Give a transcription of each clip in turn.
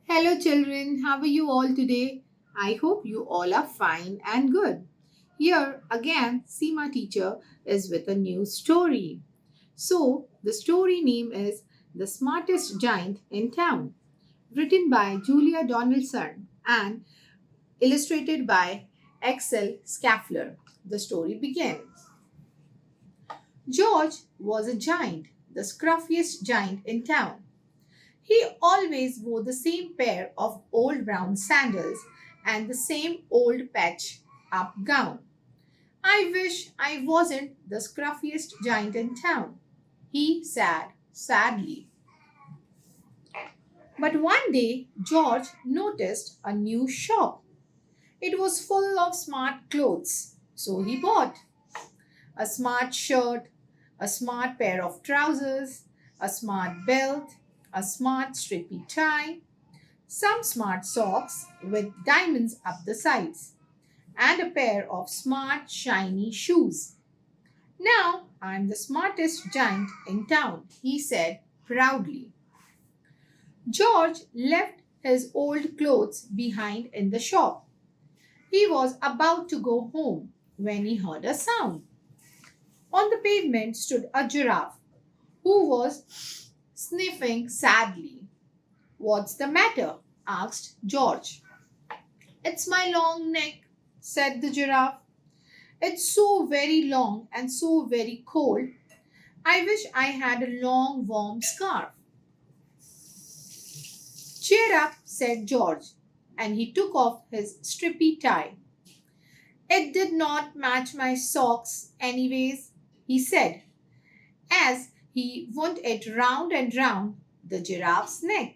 Hello, children. How are you all today? I hope you all are fine and good. Here again, Seema teacher is with a new story. So, the story name is The Smartest Giant in Town, written by Julia Donaldson and illustrated by Axel Schaffler. The story begins. George was a giant, the scruffiest giant in town. He always wore the same pair of old brown sandals and the same old patch up gown. I wish I wasn't the scruffiest giant in town, he said sadly. But one day, George noticed a new shop. It was full of smart clothes, so he bought a smart shirt, a smart pair of trousers, a smart belt, a smart strippy tie, some smart socks with diamonds up the sides, and a pair of smart shiny shoes. Now I'm the smartest giant in town, he said proudly. George left his old clothes behind in the shop. He was about to go home when he heard a sound. On the pavement stood a giraffe who was sniffing sadly. What's the matter? Asked George. It's my long neck, said the giraffe. It's so very long and so very cold. I wish I had a long warm scarf. Cheer up, said George, and he took off his strippy tie. It did not match my socks, anyways, he said, as he wound it round and round the giraffe's neck.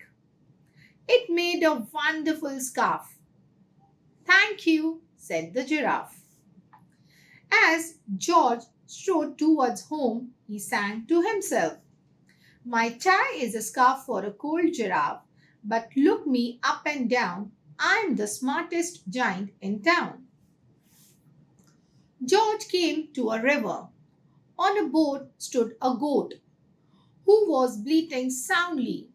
It made a wonderful scarf. Thank you, said the giraffe. As George strode towards home, he sang to himself. My tie is a scarf for a cold giraffe, but look me up and down. I'm the smartest giant in town. George came to a river. On a boat stood a goat who was bleating soundly.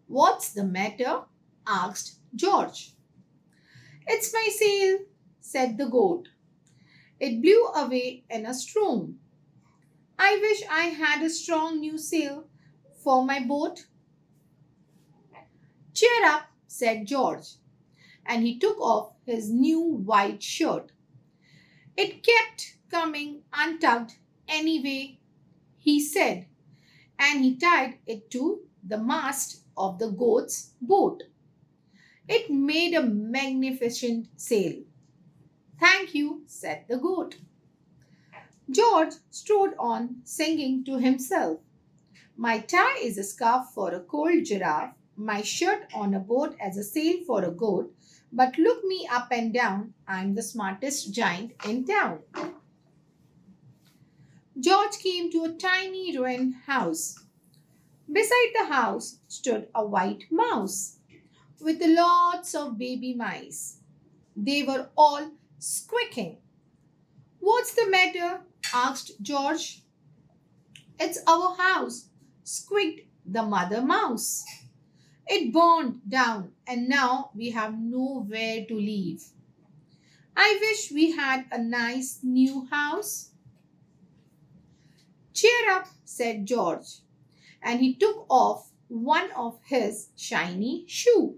What's the matter? Asked George. It's my sail, said the goat. It blew away in a storm. I wish I had a strong new sail for my boat. Cheer up, said George, and he took off his new white shirt. It kept coming untucked anyway, he said, and he tied it to the mast of the goat's boat. It made a magnificent sail. Thank you, said the goat. George strode on, singing to himself. My tie is a scarf for a cold giraffe, my shirt on a boat as a sail for a goat, but look me up and down, I'm the smartest giant in town. George came to a tiny ruined house. Beside the house stood a white mouse with lots of baby mice. They were all squeaking. What's the matter? Asked George. It's our house, squeaked the mother mouse. It burned down and now we have nowhere to live. I wish we had a nice new house. Cheer up, said George, and he took off one of his shiny shoe.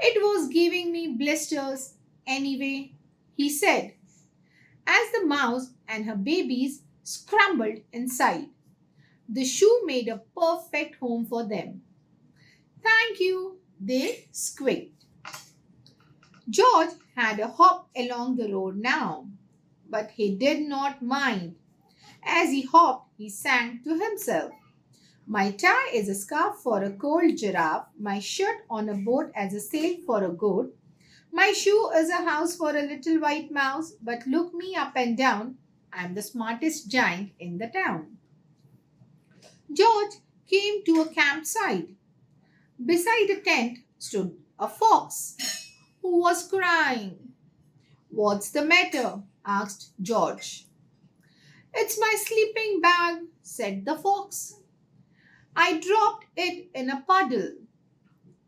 It was giving me blisters anyway, he said, as the mouse and her babies scrambled inside. The shoe made a perfect home for them. Thank you, they squeaked. George had a hop along the road now, but he did not mind. As he hopped, he sang to himself. My tie is a scarf for a cold giraffe, my shirt on a boat as a sail for a goat. My shoe is a house for a little white mouse, but look me up and down, I'm the smartest giant in the town. George came to a campsite. Beside a tent stood a fox who was crying. What's the matter? Asked George. It's my sleeping bag, said the fox. I dropped it in a puddle.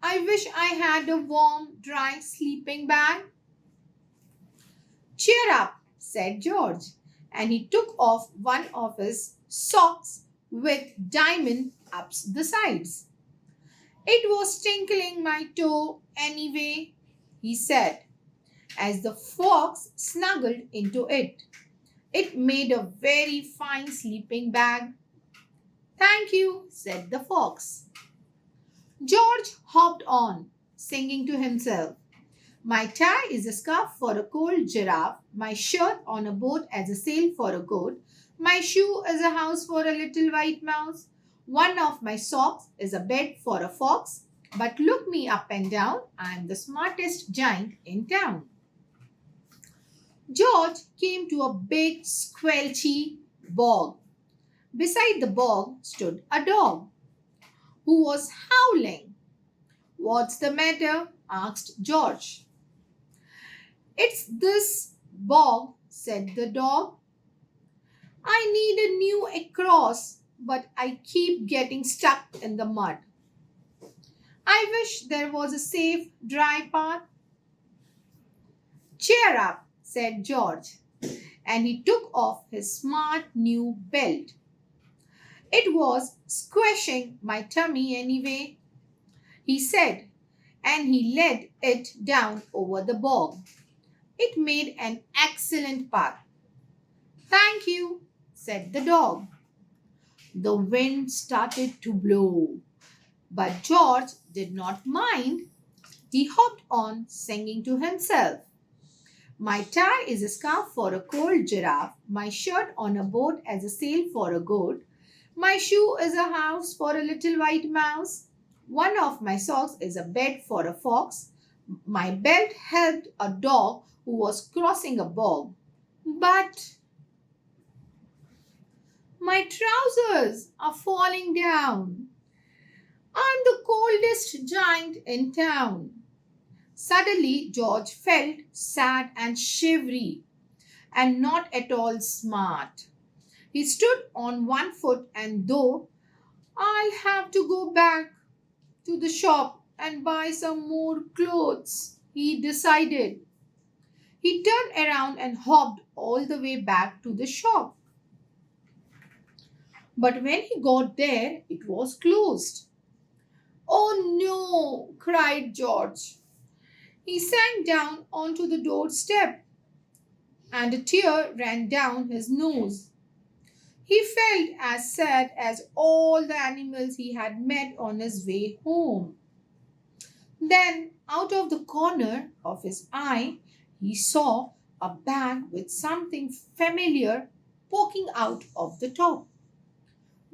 I wish I had a warm, dry sleeping bag. Cheer up, said George, and he took off one of his socks with diamond ups the sides. It was tickling my toe anyway, he said, as the fox snuggled into it. It made a very fine sleeping bag. Thank you, said the fox. George hopped on, singing to himself. My tie is a scarf for a cold giraffe, my shirt on a boat as a sail for a goat, my shoe is a house for a little white mouse, one of my socks is a bed for a fox, but look me up and down, I am the smartest giant in town. George came to a big, squelchy bog. Beside the bog stood a dog who was howling. What's the matter? Asked George. It's this bog, said the dog. I need a new across, but I keep getting stuck in the mud. I wish there was a safe, dry path. Cheer up, said George, and he took off his smart new belt. It was squashing my tummy anyway, he said, and he led it down over the bog. It made an excellent path. Thank you, said the dog. The wind started to blow, but George did not mind. He hopped on, singing to himself. My tie is a scarf for a cold giraffe, my shirt on a boat as a sail for a goat, my shoe is a house for a little white mouse, one of my socks is a bed for a fox, my belt helped a dog who was crossing a bog. But my trousers are falling down. I'm the coldest giant in town. Suddenly, George felt sad and shivery and not at all smart. He stood on one foot and though I'll have to go back to the shop and buy some more clothes, he decided. He turned around and hopped all the way back to the shop. But when he got there, it was closed. Oh no, cried George. He sank down onto the doorstep and a tear ran down his nose. He felt as sad as all the animals he had met on his way home. Then, out of the corner of his eye, he saw a bag with something familiar poking out of the top.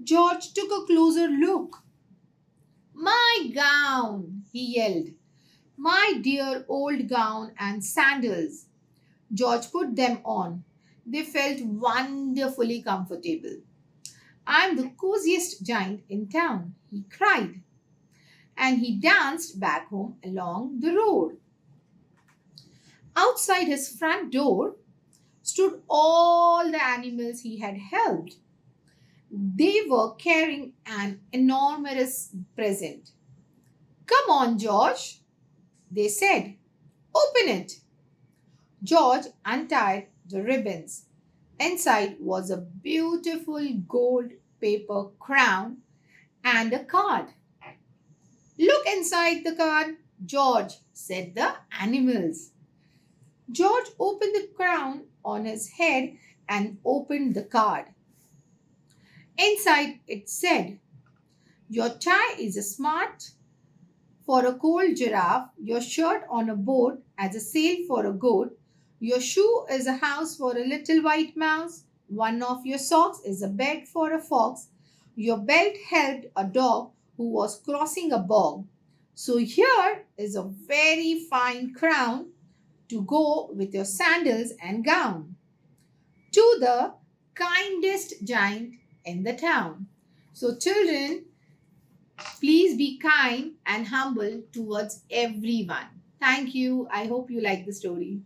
George took a closer look. My gown, he yelled. My dear old gown and sandals. George put them on. They felt wonderfully comfortable. I'm the coziest giant in town, he cried. And he danced back home along the road. Outside his front door stood all the animals he had helped. They were carrying an enormous present. Come on, George, they said. Open it. George untied the ribbons. Inside was a beautiful gold paper crown and a card. Look inside the card, George, said the animals. George opened the crown on his head and opened the card. Inside it said, your tie is a smart for a cold giraffe, your shirt on a boat as a sail for a goat, your shoe is a house for a little white mouse, one of your socks is a bed for a fox, your belt helped a dog who was crossing a bog. So here is a very fine crown to go with your sandals and gown. To the kindest giant in the town. So children, please be kind and humble towards everyone. Thank you. I hope you like the story.